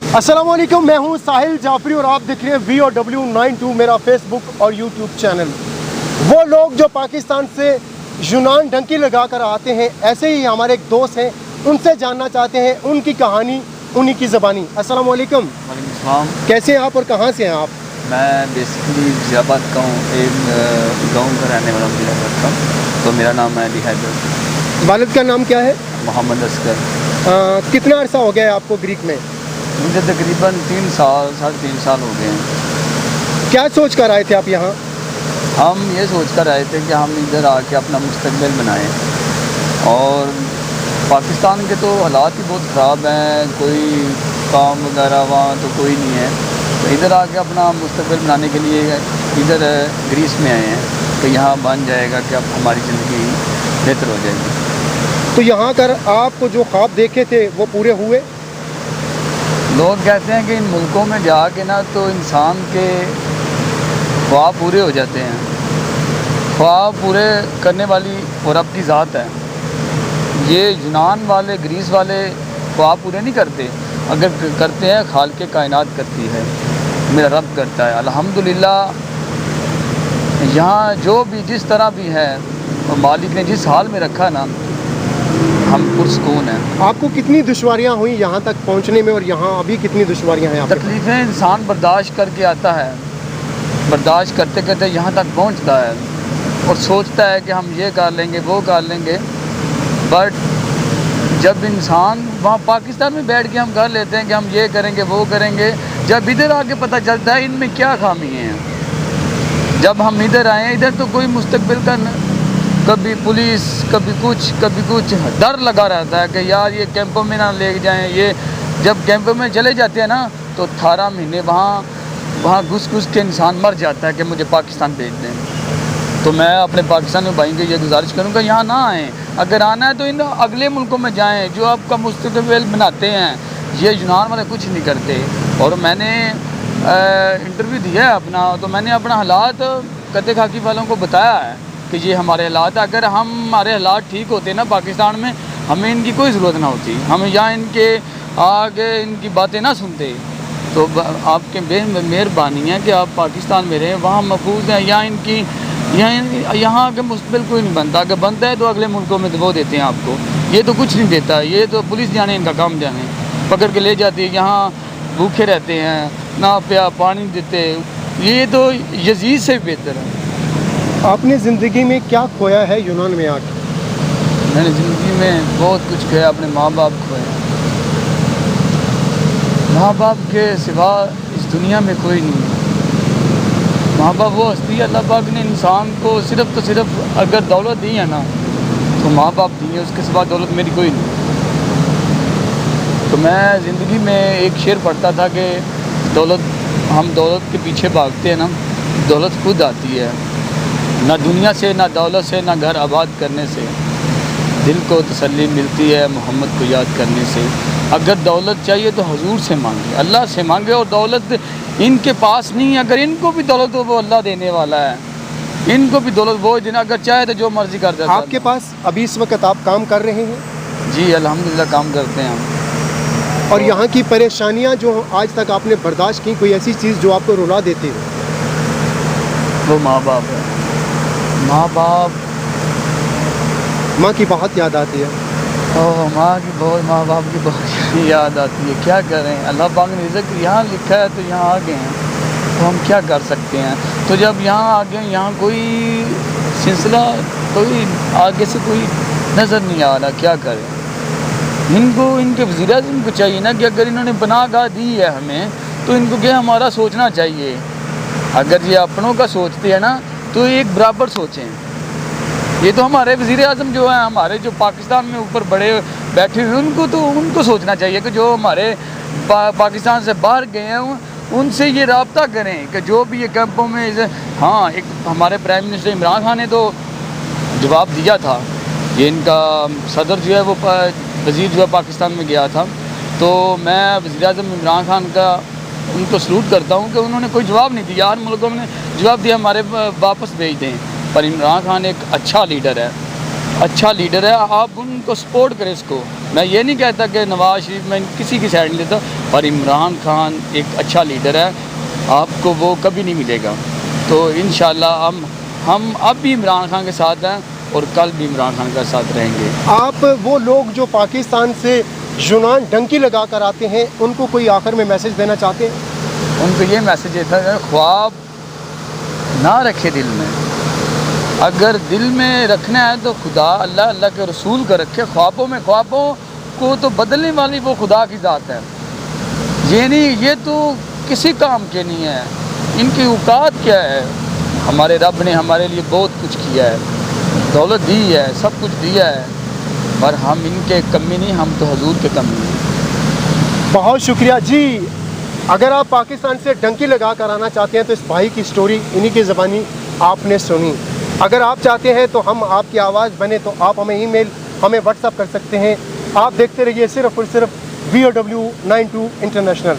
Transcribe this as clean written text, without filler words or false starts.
अस्सलामुअलैकुम, मैं हूं साहिल जाफरी और आप देख रहे हैं VOW92 मेरा फेसबुक और यूट्यूब चैनल। वो लोग जो पाकिस्तान से यूनान डंकी लगा कर आते हैं, ऐसे ही हमारे एक दोस्त हैं, उनसे जानना चाहते हैं उनकी कहानी उन्हीं की ज़बानी। अस्सलामुअलैकुम। वालेकुम सलाम। कैसे हैं आप और कहाँ से हैं आप? मैं बेसिकली ज़ियाबाद का हूँ, एक गाँव का रहने वाला हूँ ज़ियाबाद का। तो मेरा नाम है अली हैदर। वालिद का नाम क्या है? मोहम्मद असगर। कितना अरसा हो गया है आपको ग्रीक में? मुझे तकरीबन 3 साल 3.5 साल हो गए हैं। क्या सोच कर आए थे आप यहाँ? हम ये सोच कर आए थे कि हम इधर आके अपना मुस्तकबिल बनाएं, और पाकिस्तान के तो हालात ही बहुत ख़राब हैं, कोई काम वगैरह वहाँ तो कोई नहीं है। तो इधर आके अपना मुस्तकबिल बनाने के लिए इधर ग्रीस में आए हैं कि यहाँ बन जाएगा कि अब हमारी ज़िंदगी बेहतर हो जाएगी। तो यहाँ कर आपको जो ख्वाब देखे थे वो पूरे हुए? लोग कहते हैं कि इन मुल्कों में जाके ना तो इंसान के ख्वाब पूरे हो जाते हैं। ख्वाब पूरे करने वाली और रब की ज़ात है। ये यूनान वाले, ग्रीस वाले ख्वाब पूरे नहीं करते, अगर करते हैं खालिक़े कायनात करती है, मेरा रब करता है। अल्हम्दुलिल्लाह यहाँ जो भी जिस तरह भी है, और मालिक ने जिस हाल में रखा ना, हम पुरसकून हैं। आपको कितनी दुश्वारियाँ हुई यहाँ तक पहुँचने में, और यहाँ अभी कितनी दुश्वारियाँ हैं? तकलीफ़ें इंसान बर्दाश्त करके आता है, बर्दाश्त करते करते यहाँ तक पहुँचता है और सोचता है कि हम ये कर लेंगे वो कर लेंगे। बट जब इंसान वहाँ पाकिस्तान में बैठ के हम कर लेते हैं कि हम ये करेंगे वो करेंगे, जब इधर आके पता चलता है इनमें क्या खामी है। जब हम इधर आए, इधर तो कोई मुस्तकबिल का कभी पुलिस कभी कुछ डर लगा रहता है कि यार ये कैंपों में ना ले जाएं। ये जब कैंपों में चले जाते हैं ना तो 18 महीने वहाँ घुस के इंसान मर जाता है कि मुझे पाकिस्तान भेज दें। तो मैं अपने पाकिस्तानी भाई को ये गुजारिश करूँगा, यहाँ ना आएँ। अगर आना है तो इन अगले मुल्कों में जाएँ जो आपका मुस्तकबिल बनाते हैं। ये यूनान वाले कुछ नहीं करते। और मैंने इंटरव्यू दिया है अपना, तो मैंने अपना हालात कत्ते खाकी वालों को बताया है कि ये हमारे हालात। अगर हमारे हालात ठीक होते ना पाकिस्तान में, हमें इनकी कोई ज़रूरत ना होती, हम यहाँ इनके आगे इनकी बातें ना सुनते। तो आपके मेहरबानी है कि आप पाकिस्तान में रहें, वहाँ महफूज हैं। यहाँ आगे मुस्तकबिल कोई नहीं बनता, अगर बनता है तो अगले मुल्कों में वो देते हैं आपको। ये तो कुछ नहीं देता, ये तो पुलिस जाने, इनका काम जाने, पकड़ के ले जाती है। यहाँ भूखे रहते हैं, ना पानी देते। ये तो यजीद से बेहतर है। आपने ज़िंदगी में क्या खोया है यूनान में आकर? मैंने ज़िंदगी में बहुत कुछ खोया। अपने माँ बाप खोए। माँ बाप के सिवा इस दुनिया में कोई नहीं है। माँ बाप वो हस्ती है, अल्लाह पाक ने इंसान को सिर्फ अगर दौलत दी है ना तो माँ बाप दी है, उसके सिवा दौलत मेरी कोई नहीं। तो मैं ज़िंदगी में एक शेर पढ़ता था कि हम दौलत के पीछे भागते हैं ना, दौलत खुद आती है। ना दुनिया से, ना दौलत से, ना घर आबाद करने से दिल को तसल्ली मिलती है मोहम्मद को याद करने से। अगर दौलत चाहिए तो हुजूर से मांगे, अल्लाह से मांगे। और दौलत इनके पास नहीं है, अगर इनको भी दौलत हो वो अल्लाह देने वाला है। इनको भी दौलत वो देना, अगर चाहे तो जो मर्ज़ी कर देता है। आपके पास अभी इस वक्त आप काम कर रहे हैं? जी अल्हम्दुलिल्लाह काम करते हैं हम। और यहाँ की परेशानियाँ जो आज तक आपने बर्दाश्त की, कोई ऐसी चीज़ जो आपको रुला देती है? वो माँ बाप है। माँ की बहुत याद आती है। माँ बाप की बहुत याद आती है। क्या करें, अल्लाह पाक ने रिज़्क़ यहाँ लिखा है तो यहाँ आ गए हैं, तो हम क्या कर सकते हैं। तो जब यहाँ आ गए, यहाँ कोई सिलसिला, कोई आगे से कोई नज़र नहीं आ रहा, क्या करें। इनके वज़ीर-ए-आज़म को चाहिए ना कि अगर इन्होंने बनागाह दी है हमें, तो इनको क्या हमारा सोचना चाहिए। अगर ये अपनों का सोचते हैं ना तो एक बराबर सोचें। ये तो हमारे वज़ीर-ए-आज़म जो हैं, हमारे जो पाकिस्तान में ऊपर बड़े बैठे हुए, उनको सोचना चाहिए कि जो हमारे पाकिस्तान से बाहर गए हैं उनसे ये रब्ता करें कि जो भी ये कैंपों में। हाँ, एक हमारे प्राइम मिनिस्टर इमरान खान ने तो जवाब दिया था। ये इनका सदर जो है वो वज़ीर जो है पाकिस्तान में गया था, तो मैं वज़ीर-ए-आज़म इमरान खान का उनको सलूट करता हूँ कि उन्होंने कोई जवाब नहीं दिया। हर मुल्कों ने जवाब दिया हमारे वापस भेज दें। पर इमरान खान एक अच्छा लीडर है, आप उनको सपोर्ट करें इसको। میں یہ نہیں کہتا کہ نواز شریف میں کسی کی سائڈ نہیں لیتا، پر عمران خان ایک اچھا لیڈر ہے، آپ کو وہ کبھی نہیں ملے گا۔ تو انشاءاللہ ہم اب بھی عمران خان کے ساتھ ہیں اور کل بھی عمران خان کے ساتھ رہیں گے۔ آپ وہ لوگ جو پاکستان سے یونان ڈنکی لگا کر آتے ہیں ان کو کوئی آخر میں میسج دینا چاہتے ہیں؟ ان کو یہ میسج ہے تھا کہ خواب نہ رکھے دل میں، اگر دل میں رکھنا ہے تو خدا اللہ کے رسول کا رکھے، خوابوں کو تو بدلنے والی وہ خدا کی ذات ہے، یہ نہیں، یہ تو کسی کام کے نہیں ہے، ان کی اوقات کیا ہے؟ ہمارے رب نے ہمارے لیے بہت کچھ کیا ہے، دولت دی ہے، سب کچھ دیا ہے، پر ہم ان کے کمی نہیں، ہم تو حضور کے کمی ہیں۔ بہت شکریہ جی۔ اگر آپ پاکستان سے ڈنکی لگا کر آنا چاہتے ہیں تو اس بھائی کی سٹوری انہی کی زبانی آپ نے سنی۔ اگر آپ چاہتے ہیں تو ہم آپ کی آواز بنے تو آپ ہمیں ای میل، ہمیں واٹس اپ کر سکتے ہیں۔ آپ دیکھتے رہیے صرف اور صرف VOW92 انٹرنیشنل۔